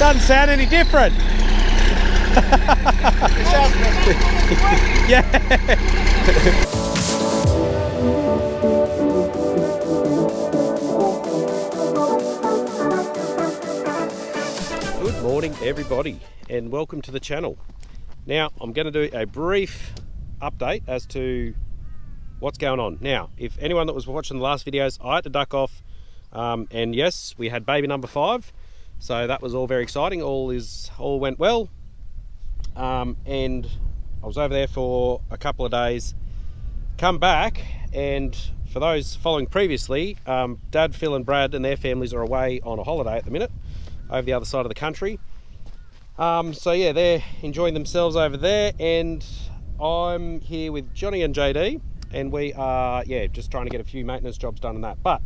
Doesn't sound any different. Yeah. Good morning everybody and welcome to the channel. Now I'm going to do a brief update as to what's going on. Now if anyone that was watching the last videos, I had to duck off and yes, we had baby number 5, so that was all very exciting. All went well, and I was over there for a couple of days, come back, and for those following previously, Dad, Phil and Brad and their families are away on a holiday at the minute over the other side of the country. So yeah, they're enjoying themselves over there, and I'm here with Johnny and JD, and we are just trying to get a few maintenance jobs done on that. But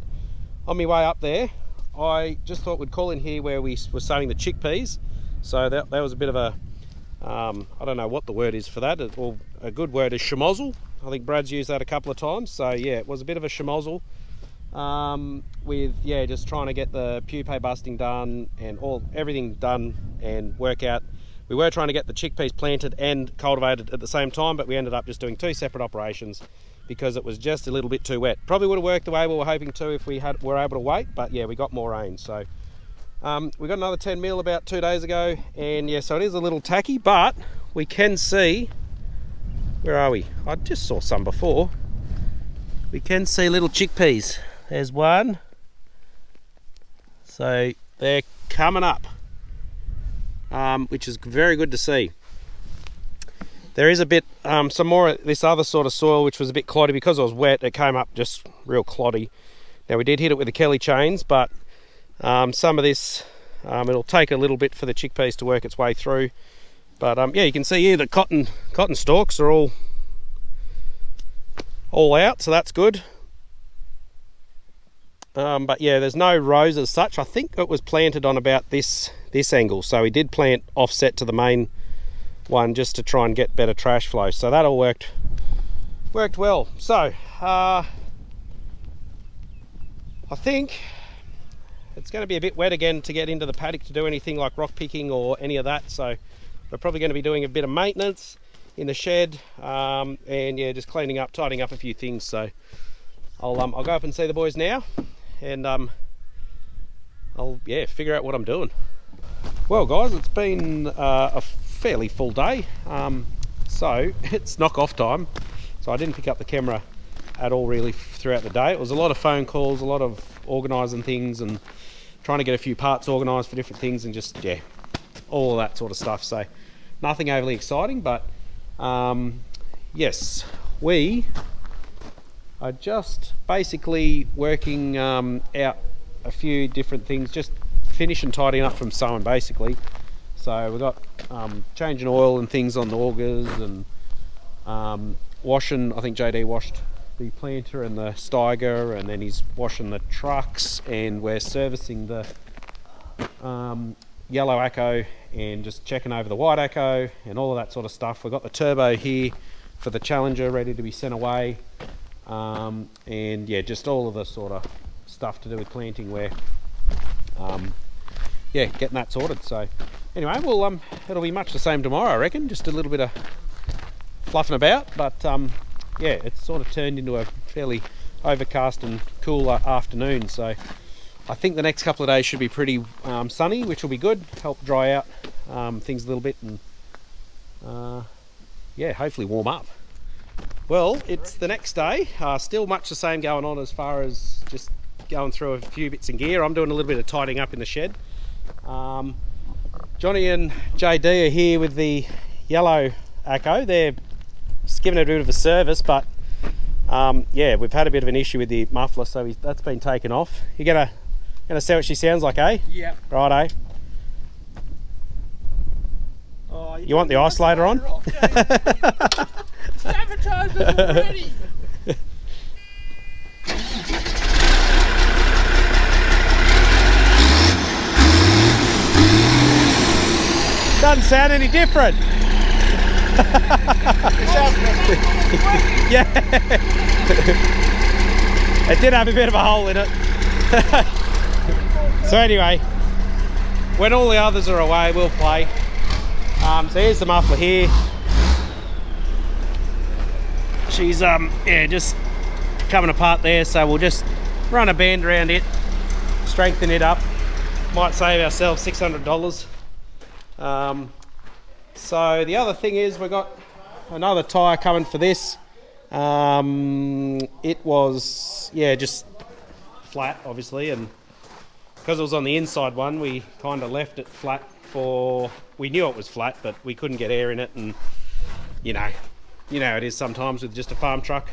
on my way up there, I just thought we'd call in here where we were sowing the chickpeas. So that was a bit of a I don't know what the word is for that. Well, a good word is schmozzle. I think Brad's used that a couple of times. So yeah, it was a bit of a schmozzle with just trying to get the pupae busting done and everything done and work out. We were trying to get the chickpeas planted and cultivated at the same time, but we ended up just doing 2 separate operations because it was just a little bit too wet. Probably would have worked the way we were hoping to if we were able to wait, but yeah, we got more rain. So we got another 10 mil about 2 days ago, and yeah, so it is a little tacky, but we can see, where are we? I just saw some before. We can see little chickpeas. There's one. So they're coming up, which is very good to see. There is a bit, some more of this other sort of soil which was a bit cloddy. Because it was wet, it came up just real cloddy. Now we did hit it with the Kelly chains, but some of this, it'll take a little bit for the chickpeas to work its way through. But yeah, you can see here the cotton stalks are all out, so that's good. But yeah, there's no rows as such. I think it was planted on about this angle, so we did plant offset to the main one just to try and get better trash flow. So that all worked well. So I think it's going to be a bit wet again to get into the paddock to do anything like rock picking or any of that. So we're probably going to be doing a bit of maintenance in the shed, and yeah, just cleaning up, tidying up a few things. So I'll go up and see the boys now, and I'll figure out what I'm doing. Well guys, it's been a fairly full day, so it's knock off time, so I didn't pick up the camera at all really throughout the day. It was a lot of phone calls, a lot of organising things and trying to get a few parts organised for different things, and just all of that sort of stuff. So nothing overly exciting, but yes, we are just basically working out a few different things, just finishing tidying up from sowing basically. So we've got changing oil and things on the augers, and washing. I think JD washed the planter and the Auger, and then he's washing the trucks, and we're servicing the yellow Acco and just checking over the white Acco and all of that sort of stuff. We've got the turbo here for the Challenger ready to be sent away, and yeah, just all of the sort of stuff to do with planting, where getting that sorted. So anyway, well it'll be much the same tomorrow, I reckon, just a little bit of fluffing about, but yeah, it's sort of turned into a fairly overcast and cooler afternoon, so I think the next couple of days should be pretty sunny, which will be good, help dry out things a little bit, and hopefully warm up. Well, it's the next day, still much the same going on as far as just going through a few bits of gear. I'm doing a little bit of tidying up in the shed. Johnny and JD are here with the yellow Acco. They're just giving it a bit of a service, but we've had a bit of an issue with the muffler, so that's been taken off. You're gonna see what she sounds like, eh? Yeah. Right, eh? Oh, you want the isolator on? Sabotaged us already. Doesn't sound any different. Yeah. It did have a bit of a hole in it. So anyway, when all the others are away, we'll play. So here's the muffler here. She's yeah, just coming apart there, so we'll just run a band around it, strengthen it up. Might save ourselves $600. So the other thing is we've got another tyre coming for this. It was, yeah, just flat obviously, and because it was on the inside one, we kind of left it flat for, we knew it was flat, but we couldn't get air in it, and you know it is sometimes with just a farm truck.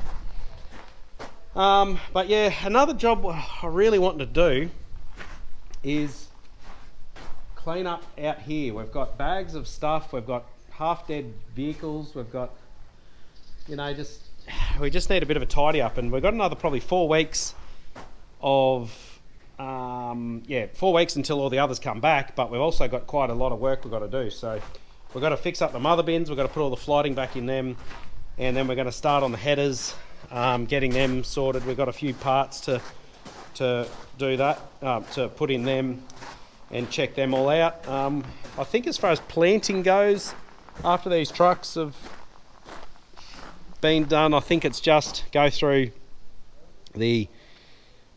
But yeah, another job I really want to do is clean up out here. We've got bags of stuff, we've got half dead vehicles, we've got, we just need a bit of a tidy up, and we've got another probably 4 weeks of 4 weeks until all the others come back, but we've also got quite a lot of work we've got to do. So we've got to fix up the mother bins, we've got to put all the flighting back in them, and then we're going to start on the headers, getting them sorted. We've got a few parts to do that, to put in them and check them all out. I think as far as planting goes, after these trucks have been done, I think it's just go through the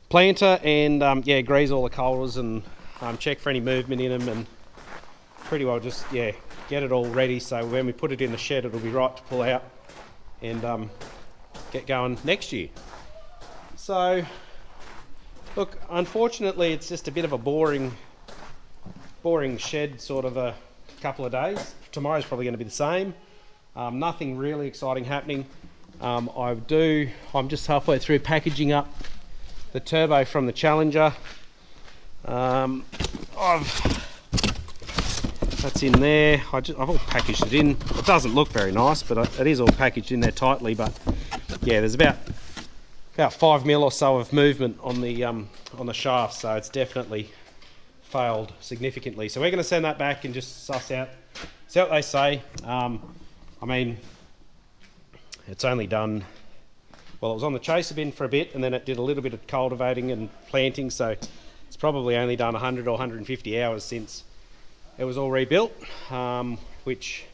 planter and grease all the coulters and check for any movement in them, and pretty well just get it all ready so when we put it in the shed it'll be right to pull out and get going next year. So look, unfortunately it's just a bit of a boring shed sort of a couple of days. Tomorrow's probably going to be the same. Nothing really exciting happening. I'm just halfway through packaging up the turbo from the Challenger. That's in there. I've all packaged it in. It doesn't look very nice, but it is all packaged in there tightly. But yeah, there's about 5 mil or so of movement on the shaft, so it's definitely failed significantly. So we're going to send that back and just see what they say. I mean, it's only done, well, it was on the chaser bin for a bit, and then it did a little bit of cultivating and planting, so it's probably only done 100 or 150 hours since it was all rebuilt, which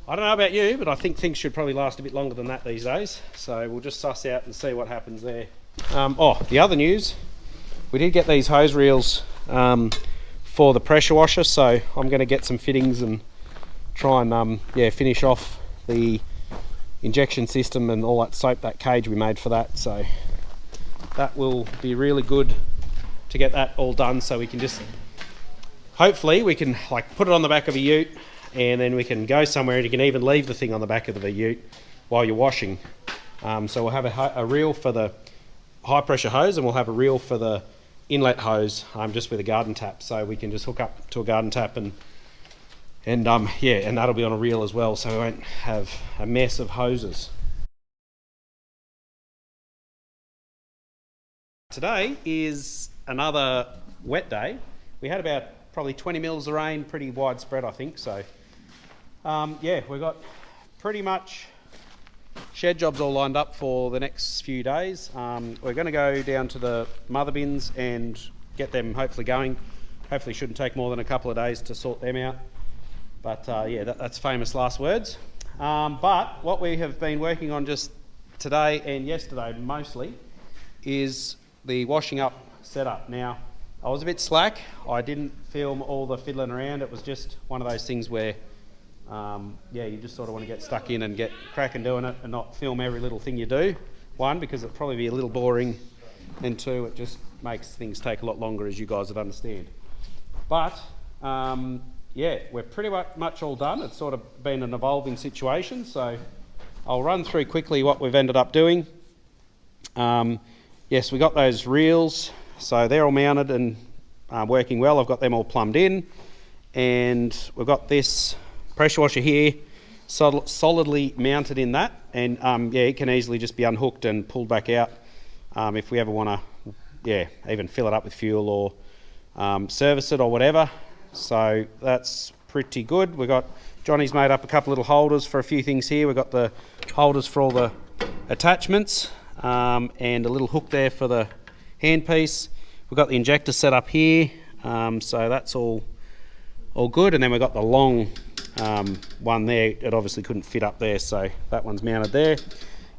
I don't know about you, but I think things should probably last a bit longer than that these days. So we'll just suss out and see what happens there. The other news, we did get these hose reels for the pressure washer, so I'm going to get some fittings and try and finish off the injection system and all that soap, that cage we made for that. So that will be really good to get that all done, so we can just, hopefully we can like put it on the back of a ute, and then we can go somewhere and you can even leave the thing on the back of the ute while you're washing. So we'll have a reel for the high pressure hose, and we'll have a reel for the inlet hose, just with a garden tap, so we can just hook up to a garden tap and that'll be on a reel as well, so we won't have a mess of hoses. Today is another wet day. We had about probably 20 mils of rain, pretty widespread I think, so we've got pretty much shed jobs all lined up for the next few days. We're going to go down to the mother bins and get them hopefully going. Hopefully shouldn't take more than a couple of days to sort them out, but that's famous last words. But what we have been working on just today and yesterday mostly is the washing up setup. Now, I was a bit slack. I didn't film all the fiddling around. It was just one of those things where you just sort of want to get stuck in and get cracking doing it and not film every little thing you do. One, because it'd probably be a little boring, and two, it just makes things take a lot longer, as you guys would understand. But we're pretty much all done. It's sort of been an evolving situation, so I'll run through quickly what we've ended up doing. Yes, we got those reels, so they're all mounted and working well. I've got them all plumbed in, and we've got this pressure washer here solidly mounted in that, and it can easily just be unhooked and pulled back out if we ever want to even fill it up with fuel or service it or whatever. So that's pretty good. We've got, Johnny's made up a couple little holders for a few things here. We've got the holders for all the attachments, and a little hook there for the handpiece. We've got the injector set up here, so that's all all good. And then we've got the long one there. It obviously couldn't fit up there, so that one's mounted there.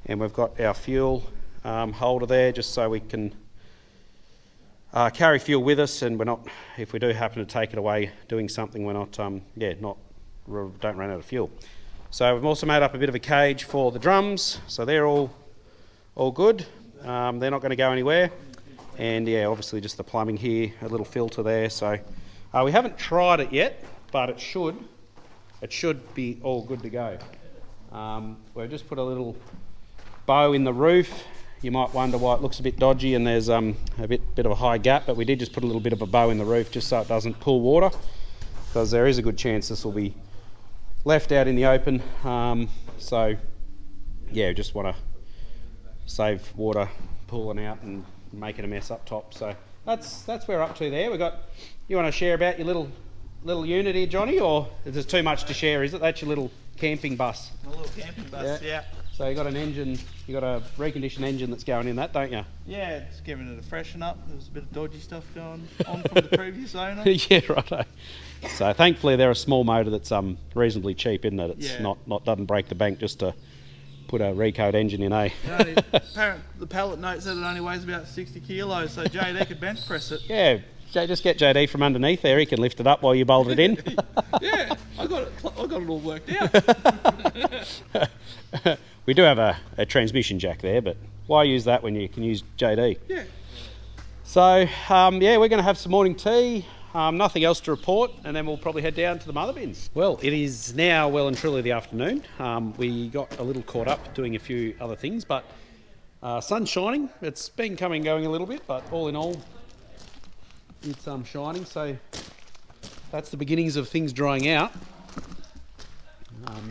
And we've got our fuel holder there, just so we can carry fuel with us, and we're not, if we do happen to take it away doing something, we're not, don't run out of fuel. So we've also made up a bit of a cage for the drums, so they're all good. They're not going to go anywhere. And yeah, obviously just the plumbing here, a little filter there. So we haven't tried it yet, but it should be all good to go. We've just put a little bow in the roof. You might wonder why it looks a bit dodgy and there's a bit of a high gap, but we did just put a little bit of a bow in the roof just so it doesn't pull water, because there is a good chance this will be left out in the open. So yeah, just want to save water pooling out and making a mess up top. So that's where we're up to there. You want to share about your little unit here, Johnny, or is there too much to share? Is it? That's your little camping bus. A little camping bus, yeah. So you got an engine, you got a reconditioned engine that's going in that, don't you? Yeah, it's giving it a freshen up. There was a bit of dodgy stuff going on from the previous owner. Yeah, righto. So thankfully they're a small motor that's reasonably cheap, isn't it? It's not doesn't break the bank just to put a recode engine in, eh? The pallet note said it only weighs about 60 kilos, so JD could bench press it. Yeah, just get JD from underneath there. He can lift it up while you bolt it in. Yeah, I got it all worked out. We do have a transmission jack there, but why use that when you can use JD? Yeah. So, yeah, we're going to have some morning tea, nothing else to report, and then we'll probably head down to the mother bins. Well, it is now well and truly the afternoon. We got a little caught up doing a few other things, but sun's shining. It's been coming and going a little bit, but all in all, it's shining, so that's the beginnings of things drying out.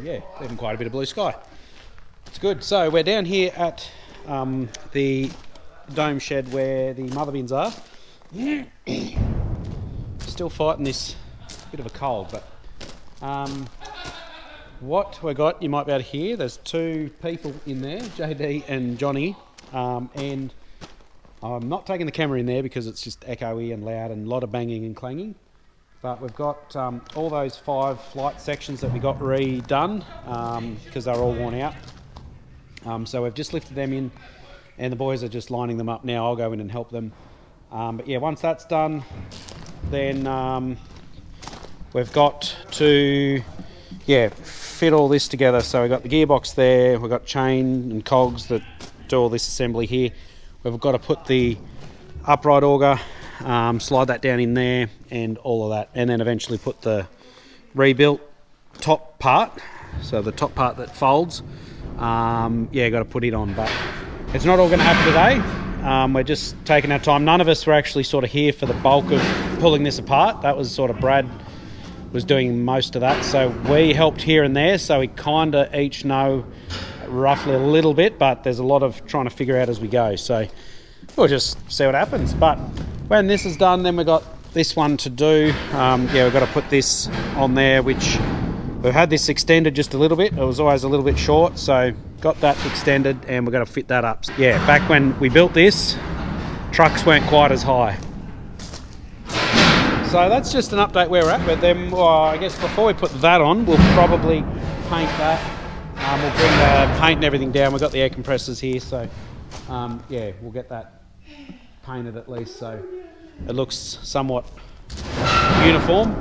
Yeah, even quite a bit of blue sky. It's good. So we're down here at the dome shed where the mother bins are. Still fighting this bit of a cold, but what we got, you might be able to hear, there's two people in there, JD and Johnny, and I'm not taking the camera in there because it's just echoey and loud and a lot of banging and clanging. But we've got all those 5 flight sections that we got redone because they're all worn out. So we've just lifted them in and the boys are just lining them up now. I'll go in and help them. But yeah, once that's done, then we've got to fit all this together. So we've got the gearbox there, we've got chain and cogs that do all this assembly here. We've got to put the upright auger, slide that down in there and all of that, and then eventually put the rebuilt top part, so the top part that folds, got to put it on. But it's not all going to happen today. We're just taking our time. None of us were actually sort of here for the bulk of pulling this apart. That was sort of Brad was doing most of that, so we helped here and there, so we kind of each know roughly a little bit, but there's a lot of trying to figure out as we go, so we'll just see what happens. But when this is done, then we've got this one to do. We've got to put this on there, which we've had this extended just a little bit. It was always a little bit short, so got that extended and we're going to fit that up. Yeah, back when we built this, trucks weren't quite as high. So that's just an update where we're at. But then I guess before we put that on, we'll probably paint that. We'll bring the paint and everything down. We've got the air compressors here, so we'll get that painted at least so it looks somewhat uniform.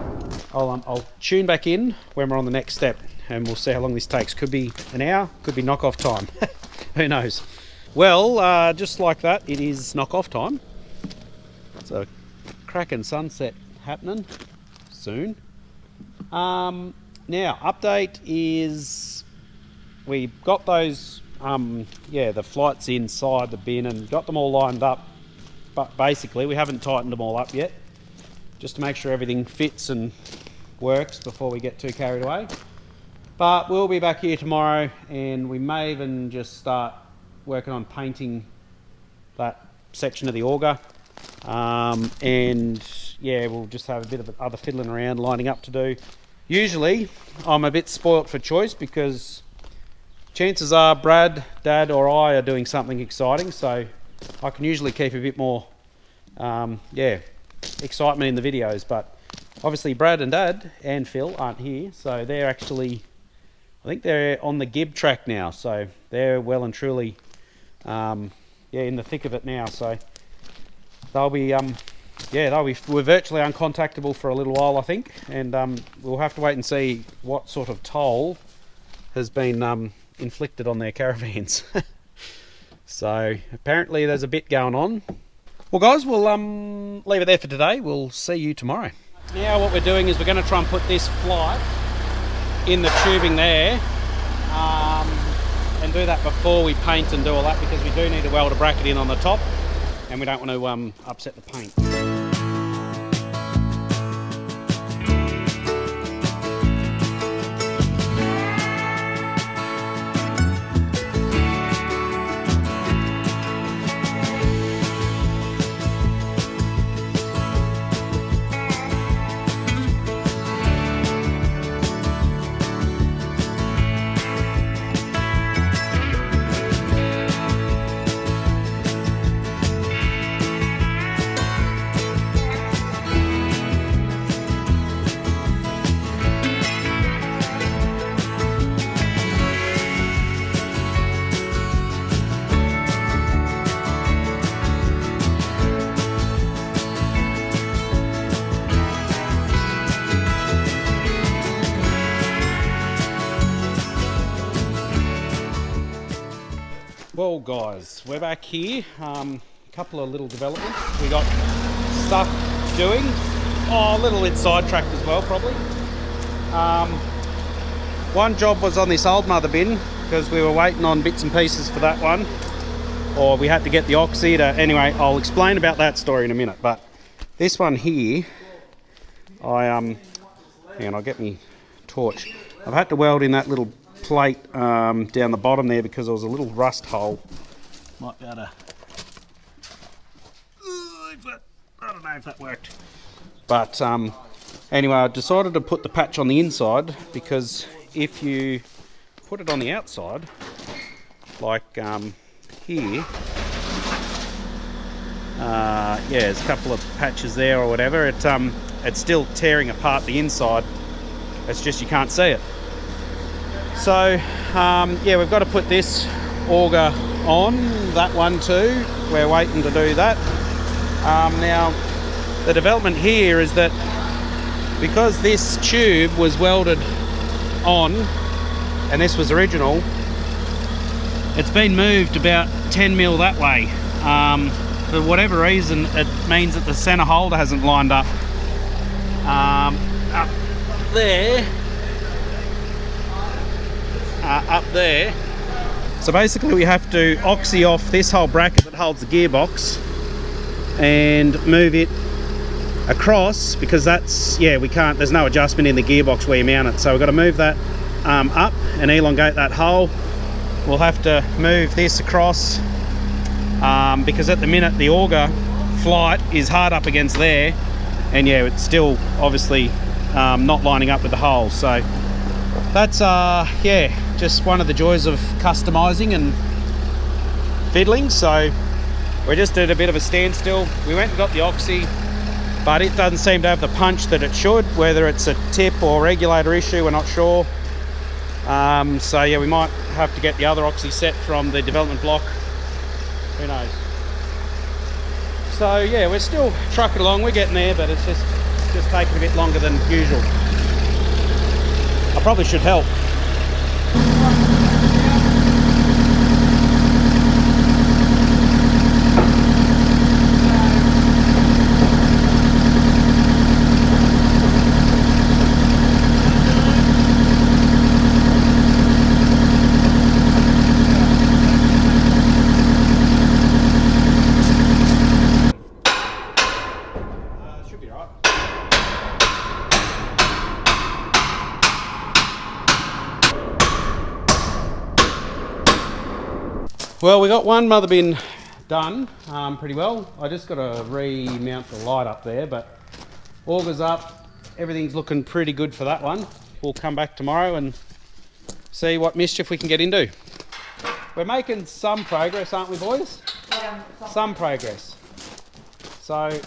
I'll tune back in when we're on the next step and we'll see how long this takes. Could be an hour, could be knock-off time. Who knows? Well, just like that, it is knock-off time. It's a cracking sunset happening soon. Now, update is we got those, the flights inside the bin and got them all lined up. But basically, we haven't tightened them all up yet, just to make sure everything fits and works before we get too carried away. But we'll be back here tomorrow and we may even just start working on painting that section of the auger. We'll just have a bit of other fiddling around, lining up to do. Usually, I'm a bit spoilt for choice because chances are Brad, Dad or I are doing something exciting, so I can usually keep a bit more excitement in the videos, but obviously Brad and Dad and Phil aren't here, so they're actually, I think they're on the gib track now, so they're well and truly in the thick of it now. So they'll be we're virtually uncontactable for a little while, I think, and we'll have to wait and see what sort of toll has been inflicted on their caravans. So apparently there's a bit going on. Well guys, we'll leave it there for today. We'll see you tomorrow. Now what we're doing is we're going to try and put this flight in the tubing there, and do that before we paint and do all that, because we do need to weld a bracket in on the top and we don't want to upset the paint. Well guys, we're back here. A couple of little developments. We got stuff doing. Oh, a little bit sidetracked as well, probably. One job was on this old mother bin, because we were waiting on bits and pieces for that one. Or we had to get the oxy to... Anyway, I'll explain about that story in a minute. But this one here, hang on, I'll get me torch. I've had to weld in that little plate down the bottom there because there was a little rust hole. Might be able to... I don't know if that worked. But anyway, I decided to put the patch on the inside, because if you put it on the outside, like here, there's a couple of patches there or whatever, it's still tearing apart the inside. It's just you can't see it. So we've got to put this auger on, that one too. We're waiting to do that. Now the development here is that because this tube was welded on and this was original, it's been moved about 10 mil that way. For whatever reason, it means that the center holder hasn't lined up. Up there. Up there. So basically we have to oxy off this whole bracket that holds the gearbox and move it across, because that's, we can't, there's no adjustment in the gearbox where you mount it, so we've got to move that up and elongate that hole. We'll have to move this across, because at the minute the auger flight is hard up against there, and it's still obviously not lining up with the hole. So that's just one of the joys of customizing and fiddling. So we're just at a bit of a standstill. We went and got the oxy, but it doesn't seem to have the punch that it should. Whether it's a tip or regulator issue, we're not sure. So we might have to get the other oxy set from the development block. Who knows? So we're still trucking along. We're getting there, but it's just taking a bit longer than usual. I probably should help. Well, we got one mother bin done pretty well. I just got to remount the light up there, but augers up, everything's looking pretty good for that one. We'll come back tomorrow and see what mischief we can get into. We're making some progress, aren't we, boys? Yeah. Some progress. So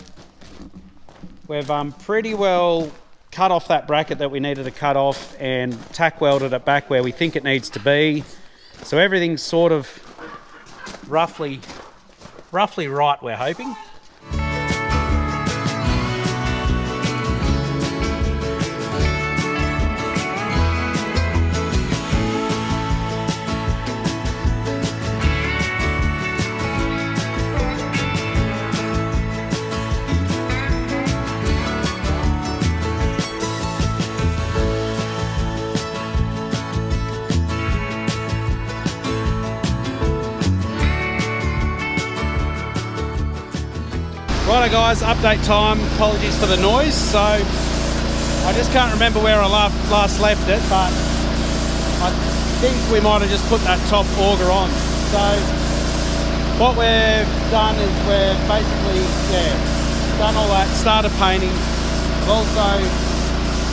we've pretty well cut off that bracket that we needed to cut off and tack welded it back where we think it needs to be. So everything's sort of roughly right, we're hoping. Righto guys, update time. Apologies for the noise. So I just can't remember where I last left it, but I think we might have just put that top auger on. So what we've done is we've basically, done all that, started painting. We've also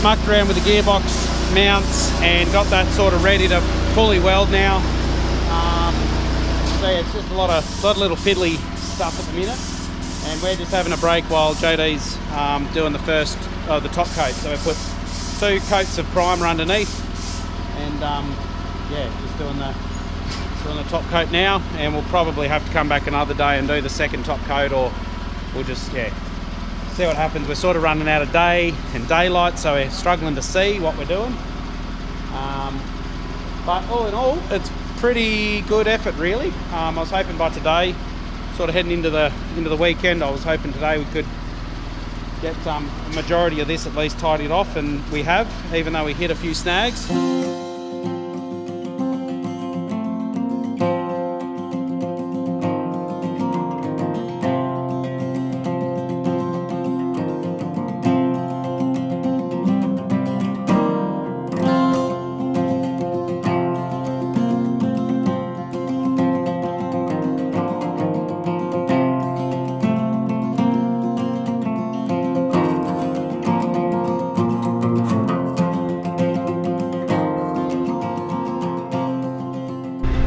mucked around with the gearbox mounts and got that sort of ready to fully weld now. So yeah, it's just a lot of little fiddly stuff at the minute. And we're just having a break while JD's doing the top coat. So we put 2 coats of primer underneath, and just doing the top coat now. And we'll probably have to come back another day and do the second top coat, or we'll just see what happens. We're sort of running out of day and daylight, so we're struggling to see what we're doing. But all in all, it's pretty good effort, really. I was hoping by today, sort of heading into the weekend, I was hoping today we could get a majority of this at least tidied off, and we have, even though we hit a few snags.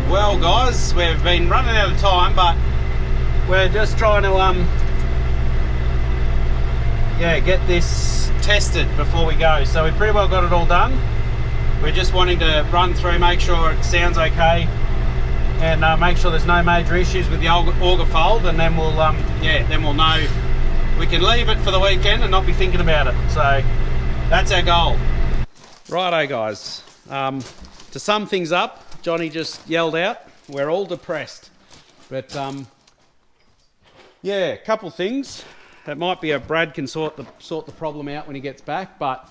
Well guys, we've been running out of time, but we're just trying to get this tested before we go. So we pretty well got it all done. We're just wanting to run through, make sure it sounds okay, and make sure there's no major issues with the auger fold, and then we'll then we'll know we can leave it for the weekend and not be thinking about it. So that's our goal. Righto guys, to sum things up, Johnny just yelled out, we're all depressed. But a couple things. It might be Brad can sort the problem out when he gets back, but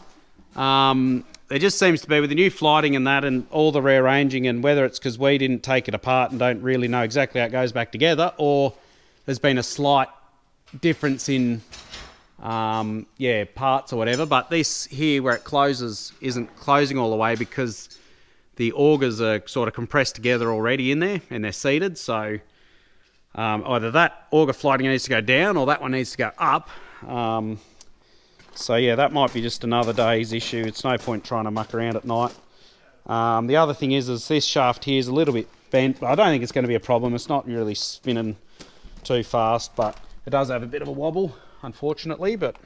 there just seems to be, with the new flighting and that and all the rearranging, and whether it's because we didn't take it apart and don't really know exactly how it goes back together, or there's been a slight difference in parts or whatever, but this here where it closes isn't closing all the way because the augers are sort of compressed together already in there and they're seated. So either that auger flighting needs to go down or that one needs to go up. So yeah, that might be just another day's issue. It's no point trying to muck around at night. The other thing is this shaft here is a little bit bent, but I don't think it's going to be a problem. It's not really spinning too fast, but it does have a bit of a wobble, unfortunately. But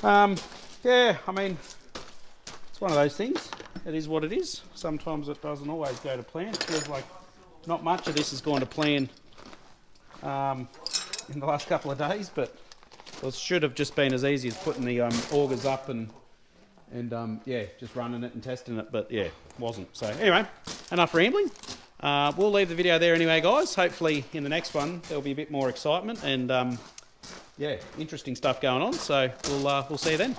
I mean, it's one of those things. It is what it is. Sometimes it doesn't always go to plan. It feels like not much of this has gone to plan in the last couple of days, but it should have just been as easy as putting the augers up and just running it and testing it, but yeah, it wasn't. So anyway, enough rambling. We'll leave the video there anyway, guys. Hopefully in the next one there'll be a bit more excitement and interesting stuff going on. So we'll see you then.